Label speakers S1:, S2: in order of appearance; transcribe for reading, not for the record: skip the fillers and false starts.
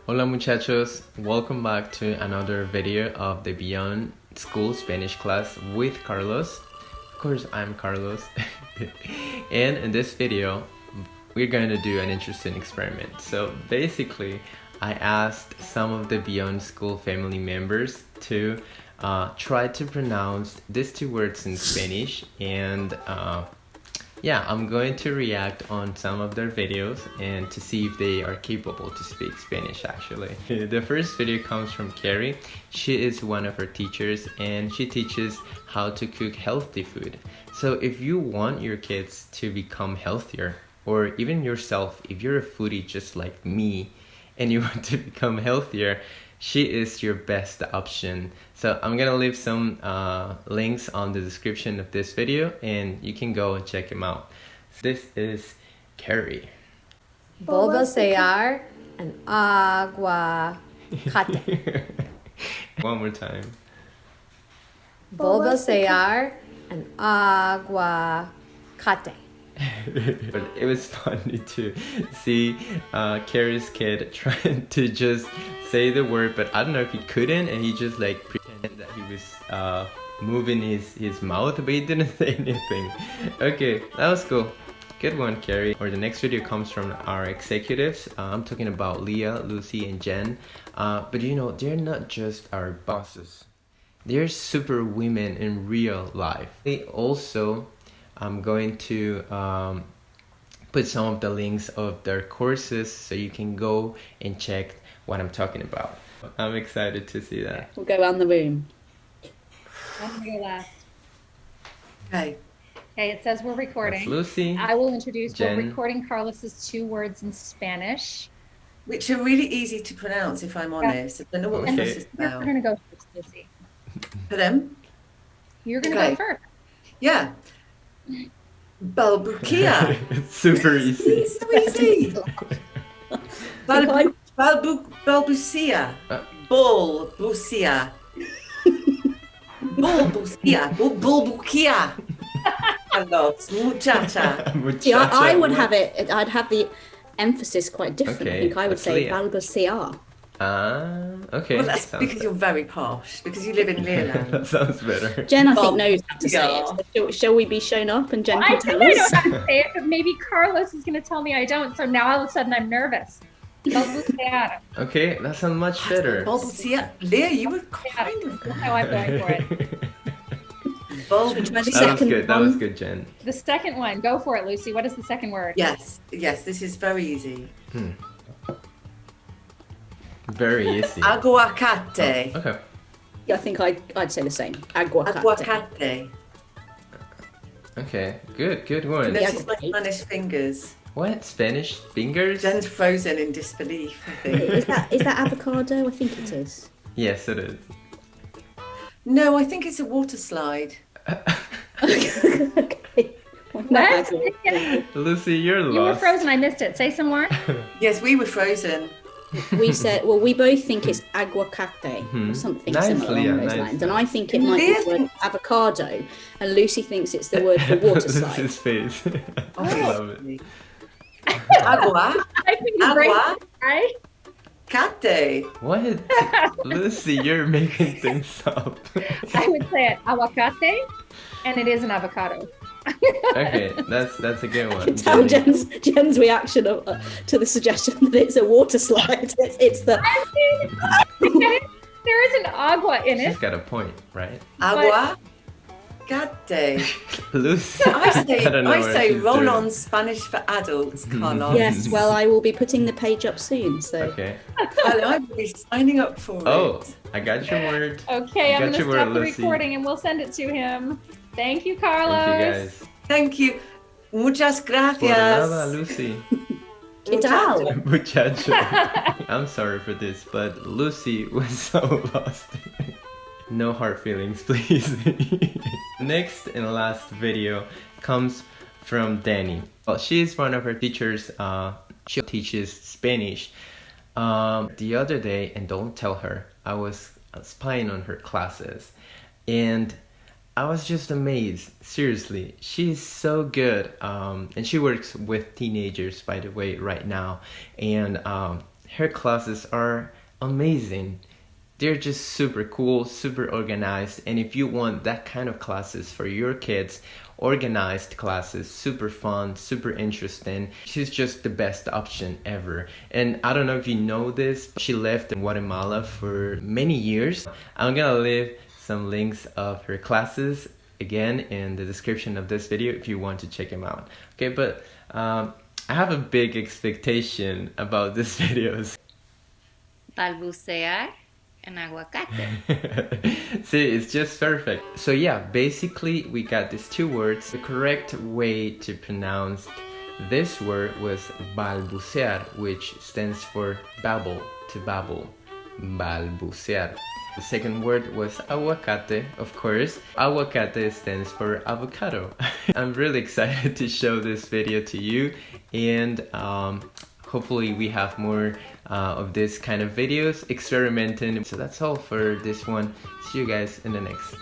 S1: Hola muchachos, welcome back to another video of the Beyond School Spanish class with Carlos. Of course, I'm Carlos. And in this video, we're going to do an interesting experiment. So basically, I asked some of the Beyond School family members to try to pronounce these two words in Spanish, and yeah, I'm going to react on some of their videos and to see if they are capable to speak Spanish actually. The first video comes from Carrie. She is one of our teachers and she teaches how to cook healthy food. So if you want your kids to become healthier, or even yourself, if you're a foodie just like me and you want to become healthier, she is your best option. So I'm gonna leave some links on the description of this video and you can go and check them out. This is Carrie.
S2: Balbucear and aguacate.
S1: One more time.
S2: Balbucear and aguacate.
S1: But it was funny to see Carrie's kid trying to just say the word, but I don't know if he couldn't, and he just like pretended that he was moving his mouth, but he didn't say anything. Okay, that was cool. Good one, Carrie. Or the next video comes from our executives. I'm talking about Leah, Lucy, and Jen. But you know, they're not just our bosses. They're super women in real life. They also, I'm going to put some of the links of their courses so you can go and check what I'm talking about. I'm excited to see that.
S3: We'll go around the room.
S4: I'm gonna go last.
S3: Okay.
S4: Okay, it says we're recording.
S1: That's Lucy.
S4: I will introduce.
S1: Jen.
S4: We're recording Carlos's 2 words in Spanish.
S3: Which are really easy to pronounce, if I'm honest. I don't know what
S1: Okay.
S3: this is
S4: You're
S3: about.
S4: gonna go first, Lucy.
S3: For them?
S4: You're gonna
S3: Okay.
S4: go first.
S3: Yeah. Balbucia.
S1: It's super easy.
S3: It's so easy. Balbucia. Balbucia. Balbucia. Balbucia. Carlos, muchacha.
S2: Yeah, I would
S1: What?
S2: have it. I'd have the emphasis quite different.
S1: Okay,
S2: I think I would
S1: let's
S2: say
S1: Leah.
S2: Balbucear.
S1: Okay.
S3: Well, that's
S1: sounds
S3: because you're very posh, because you live in Learland.
S1: that sounds better.
S2: Jen, I think, knows how to say
S3: Yeah.
S2: it. So shall we be shown up and Jen
S4: I
S2: can
S4: think
S2: tell
S4: I
S2: us?
S4: know how to say it, but maybe Carlos is gonna tell me I don't. So now all of a sudden I'm nervous. Balbucear.
S1: Okay, that sounds much better.
S3: Balbucia. Leah, you were kind of...
S4: That's how I'm going for it.
S3: Balbucia.
S1: That was
S2: Second
S1: good. That was
S2: one.
S1: good, Jen.
S4: The second one. Go for it, Lucy. What is the second word?
S3: Yes, this is very easy.
S1: Very easy.
S3: Aguacate.
S1: Okay.
S2: Yeah, I think I'd say the same. Aguacate.
S3: Aguacate.
S1: Okay. Good one.
S3: This is my Spanish fingers.
S1: What? Spanish fingers?
S3: Jen's frozen in disbelief, I think.
S2: Is that avocado? I think it is.
S1: Yes, it is.
S3: No, I think it's a water slide.
S2: Okay.
S4: What?
S1: Lucy, you're lost.
S4: You were frozen. I missed it. Say some more.
S3: Yes, we were frozen.
S2: We said, well, we both think it's aguacate or something
S1: Nice,
S2: similar
S1: Leah,
S2: along those
S1: nice.
S2: lines. And I think it might be
S3: Leah
S2: the word avocado. And Lucy thinks it's the word for water slide.
S1: Lucy's face. I love it.
S3: Agua.
S4: I think you break
S3: Agua.
S4: right?
S3: Cate.
S1: What? Lucy, you're making things up.
S4: I would say it aguacate, and it is an avocado.
S1: Okay, that's a good one.
S2: Tell
S1: Jenny.
S2: Jen's reaction to the suggestion that it's a water slide. It's the
S4: There is an agua in
S1: She's
S4: it.
S1: got a point, right?
S3: Agua. Cate.
S1: Lucy.
S3: I say,
S1: don't know
S3: I
S1: what
S3: say
S1: she's
S3: roll
S1: doing.
S3: on Spanish for adults, Carlos.
S2: yes. Well, I will be putting the page up soon. So
S1: Okay.
S3: And I will be signing up for
S1: Oh,
S3: it.
S1: I got your word.
S4: Okay, I'm
S1: Got
S4: gonna
S1: your
S4: stop
S1: word,
S4: the
S1: Lucy.
S4: recording and we'll send it to him. Thank you, Carlos.
S1: Thank you guys.
S3: Thank you. Muchas
S1: Por nada,
S3: gracias.
S1: Lucy.
S2: ¿Qué tal?
S1: Muchacho. I'm sorry for this, but Lucy was so lost. No hard feelings, please. Next and last video comes from Danny. Well, she is one of her teachers. She teaches Spanish. The other day, and don't tell her, I was spying on her classes, and I was just amazed. Seriously, she's so good. And she works with teenagers, by the way, right now. And Her classes are amazing. They're just super cool, super organized, and if you want that kind of classes for your kids, organized classes, super fun, super interesting, she's just the best option ever. And I don't know if you know this, but she lived in Guatemala for many years. I'm gonna leave some links of her classes again in the description of this video if you want to check them out. Okay, but I have a big expectation about this videos.
S5: Balbucear en aguacate.
S1: See, it's just perfect. So yeah, basically we got these two words. The correct way to pronounce this word was balbucear, which stands for babble, to babble. Balbucear. The second word was aguacate, of course. Aguacate stands for avocado. I'm really excited to show this video to you, and hopefully we have more of this kind of videos experimenting. So that's all for this one. See you guys in the next.